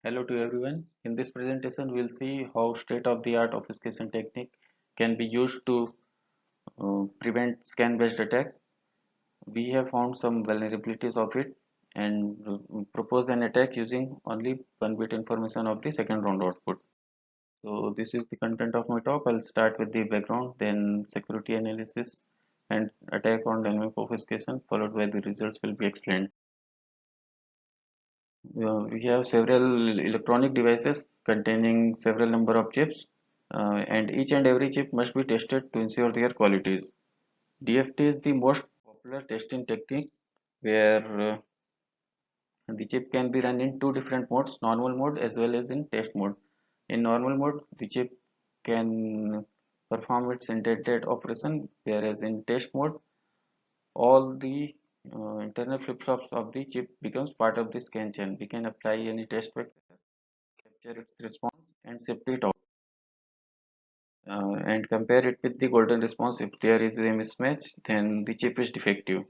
Hello to everyone. In this presentation, we'll see how state-of-the-art obfuscation technique can be used to prevent scan-based attacks. We have found some vulnerabilities of it and propose an attack using only one bit information of the second round output. So this is the content of my talk. I'll start with the background, then security analysis and attack on dynamic obfuscation, followed by the results will be explained. We have several electronic devices containing several number of chips, and each and every chip must be tested to ensure their qualities. DFT is the most popular testing technique where the chip can be run in two different modes, normal mode as well as in test mode. In normal mode, the chip can perform its intended operation, whereas in test mode, all the internal flip-flops of the chip becomes part of the scan chain. We can apply any test vector, capture its response and shift it out and compare it with the golden response. If there is a mismatch, then the chip is defective.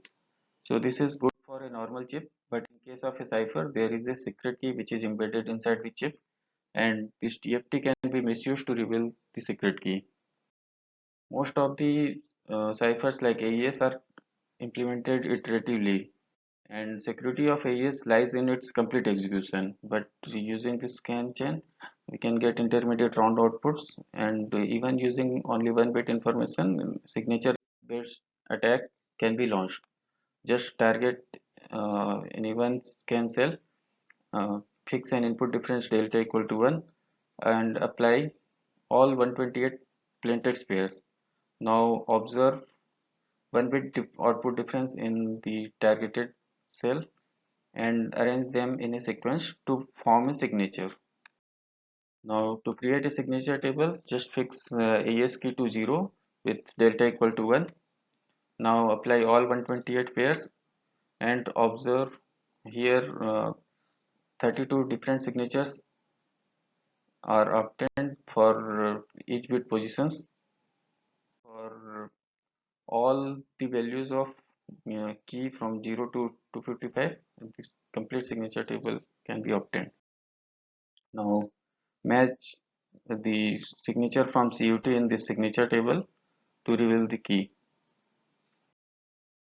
So this is good for a normal chip, but in case of a cipher, there is a secret key which is embedded inside the chip, and this TFT can be misused to reveal the secret key. Most of the ciphers like AES are implemented iteratively, and security of AES lies in its complete execution. But using the scan chain, we can get intermediate round outputs, and even using only one bit information, signature based attack can be launched. Just target any one scan cell, uh, fix an input difference delta equal to 1, and apply all 128 plaintext pairs. Now observe one bit output difference in the targeted cell and arrange them in a sequence to form a signature. Now to create a signature table, just fix AS key to 0 with delta equal to 1. Now apply all 128 pairs and observe here 32 different signatures are obtained for each bit positions. For all the values of key from 0 to 255, this complete signature table can be obtained. Now match the signature from CUT in this signature table to reveal the key.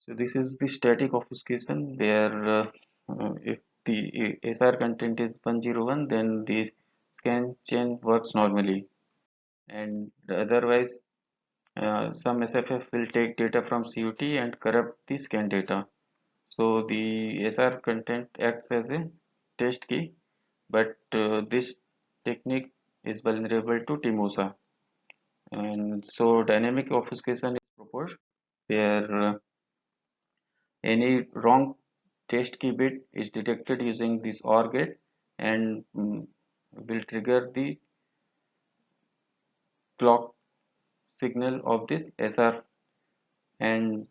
So this is the static obfuscation where if the SR content is 101, then the scan chain works normally, and otherwise some SFF will take data from CUT and corrupt the scan data. So the SR content acts as a test key, but this technique is vulnerable to TMOSA, and so dynamic obfuscation is proposed where any wrong test key bit is detected using this OR gate and will trigger the clock signal of this SR, and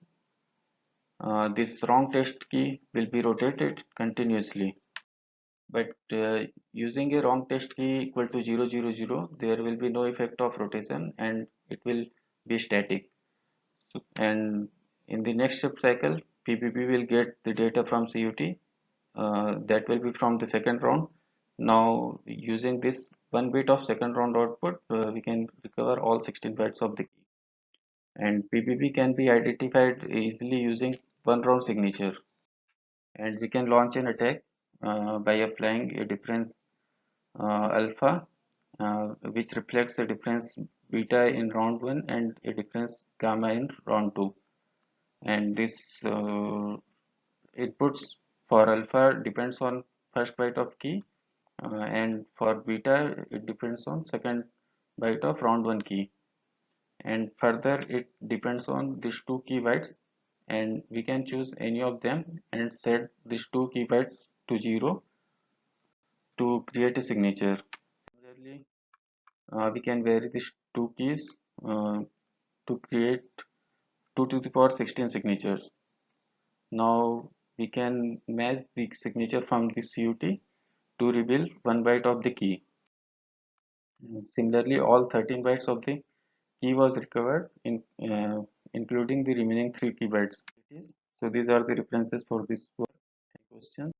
this wrong test key will be rotated continuously. But using a wrong test key equal to 000, there will be no effect of rotation and it will be static. So, and in the next shift cycle, PPP will get the data from CUT, that will be from the second round. Now using this one bit of second round output, we can recover all 16 bytes of the key. And PPP can be identified easily using one round signature. And we can launch an attack by applying a difference alpha, which reflects a difference beta in round 1 and a difference gamma in round 2. And this inputs for alpha depends on first byte of key, and for beta it depends on second byte of round 1 key, and further it depends on these two key bytes, and we can choose any of them and set these two key bytes to 0 to create a signature. Similarly, we can vary these two keys to create 2 to the power 16 signatures. Now we can match the signature from the CUT to reveal 1 byte of the key. Similarly, all 13 bytes of the key was recovered, including the remaining 3 key bytes. So these are the references for this questions.